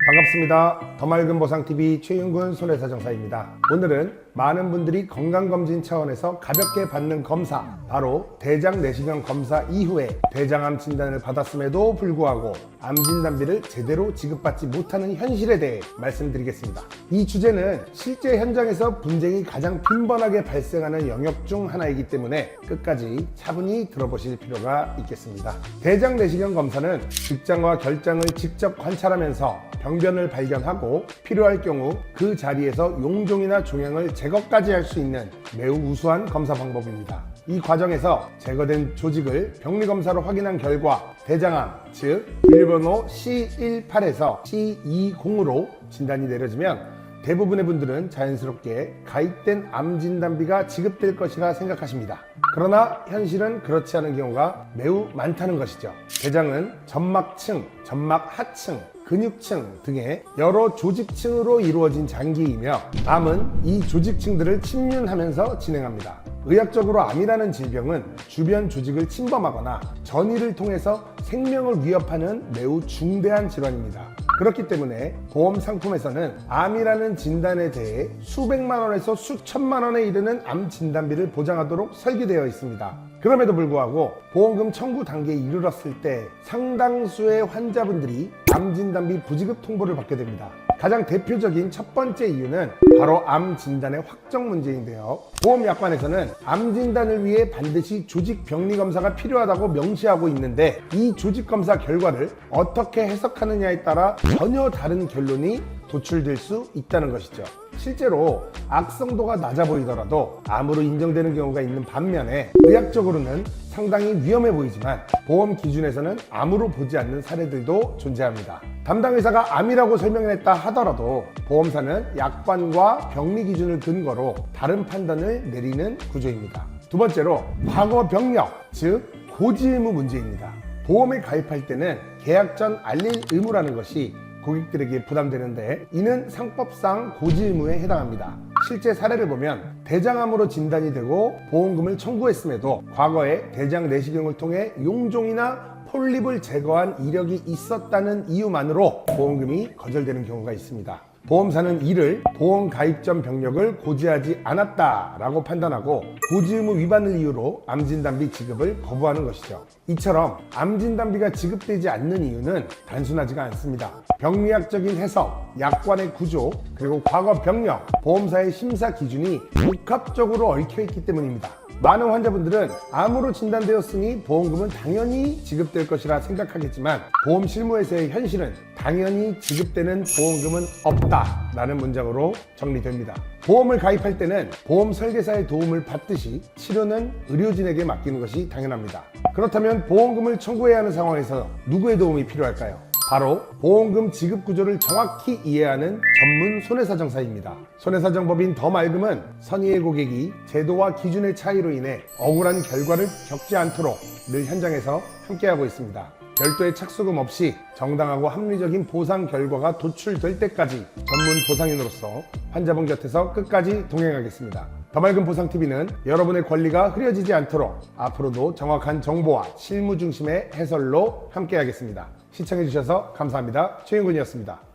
반갑습니다. 더 맑은 보상TV 최윤근 손해사정사입니다. 오늘은 많은 분들이 건강검진 차원에서 가볍게 받는 검사, 바로 대장 내시경 검사 이후에 대장암 진단을 받았음에도 불구하고 암 진단비를 제대로 지급받지 못하는 현실에 대해 말씀드리겠습니다. 이 주제는 실제 현장에서 분쟁이 가장 빈번하게 발생하는 영역 중 하나이기 때문에 끝까지 차분히 들어보실 필요가 있겠습니다. 대장 내시경 검사는 직장과 결장을 직접 관찰하면서 병변을 발견하고 필요할 경우 그 자리에서 용종이나 종양을 제거까지 할 수 있는 매우 우수한 검사 방법입니다. 이 과정에서 제거된 조직을 병리검사로 확인한 결과 대장암, 즉 비밀번호 C18에서 C20으로 진단이 내려지면 대부분의 분들은 자연스럽게 가입된 암 진단비가 지급될 것이라 생각하십니다. 그러나 현실은 그렇지 않은 경우가 매우 많다는 것이죠. 대장은 점막층, 점막 하층, 근육층 등의 여러 조직층으로 이루어진 장기이며 암은 이 조직층들을 침륜하면서 진행합니다. 의학적으로 암이라는 질병은 주변 조직을 침범하거나 전이를 통해서 생명을 위협하는 매우 중대한 질환입니다. 그렇기 때문에 보험 상품에서는 암이라는 진단에 대해 수백만 원에서 수천만 원에 이르는 암 진단비를 보장하도록 설계되어 있습니다. 그럼에도 불구하고 보험금 청구 단계에 이르렀을 때 상당수의 환자분들이 암 진단비 부지급 통보를 받게 됩니다. 가장 대표적인 첫 번째 이유는 바로 암 진단의 확정 문제인데요. 보험약관에서는 암 진단을 위해 반드시 조직 병리 검사가 필요하다고 명시하고 있는데 이 조직 검사 결과를 어떻게 해석하느냐에 따라 전혀 다른 결론이 도출될 수 있다는 것이죠. 실제로 악성도가 낮아 보이더라도 암으로 인정되는 경우가 있는 반면에 의학적으로는 상당히 위험해 보이지만 보험 기준에서는 암으로 보지 않는 사례들도 존재합니다. 담당 의사가 암이라고 설명했다 하더라도 보험사는 약관과 병리 기준을 근거로 다른 판단을 내리는 구조입니다. 두 번째로 과거 병력, 즉 고지 의무 문제입니다. 보험에 가입할 때는 계약 전 알릴 의무라는 것이 고객들에게 부담되는데 이는 상법상 고지 의무에 해당합니다. 실제 사례를 보면 대장암으로 진단이 되고 보험금을 청구했음에도 과거에 대장 내시경을 통해 용종이나 폴립을 제거한 이력이 있었다는 이유만으로 보험금이 거절되는 경우가 있습니다. 보험사는 이를 보험 가입 전 병력을 고지하지 않았다라고 판단하고 고지 의무 위반을 이유로 암 진단비 지급을 거부하는 것이죠. 이처럼 암 진단비가 지급되지 않는 이유는 단순하지가 않습니다. 병리학적인 해석, 약관의 구조, 그리고 과거 병력, 보험사의 심사 기준이 복합적으로 얽혀있기 때문입니다. 많은 환자분들은 암으로 진단되었으니 보험금은 당연히 지급될 것이라 생각하겠지만 보험 실무에서의 현실은 당연히 지급되는 보험금은 없다라는 문장으로 정리됩니다. 보험을 가입할 때는 보험 설계사의 도움을 받듯이 치료는 의료진에게 맡기는 것이 당연합니다. 그렇다면 보험금을 청구해야 하는 상황에서 누구의 도움이 필요할까요? 바로 보험금 지급 구조를 정확히 이해하는 전문 손해사정사입니다. 손해사정법인 더 맑음은 선의의 고객이 제도와 기준의 차이로 인해 억울한 결과를 겪지 않도록 늘 현장에서 함께하고 있습니다. 별도의 착수금 없이 정당하고 합리적인 보상 결과가 도출될 때까지 전문 보상인으로서 환자분 곁에서 끝까지 동행하겠습니다. 더 맑은 보상TV는 여러분의 권리가 흐려지지 않도록 앞으로도 정확한 정보와 실무 중심의 해설로 함께하겠습니다. 시청해주셔서 감사합니다. 최윤근이었습니다.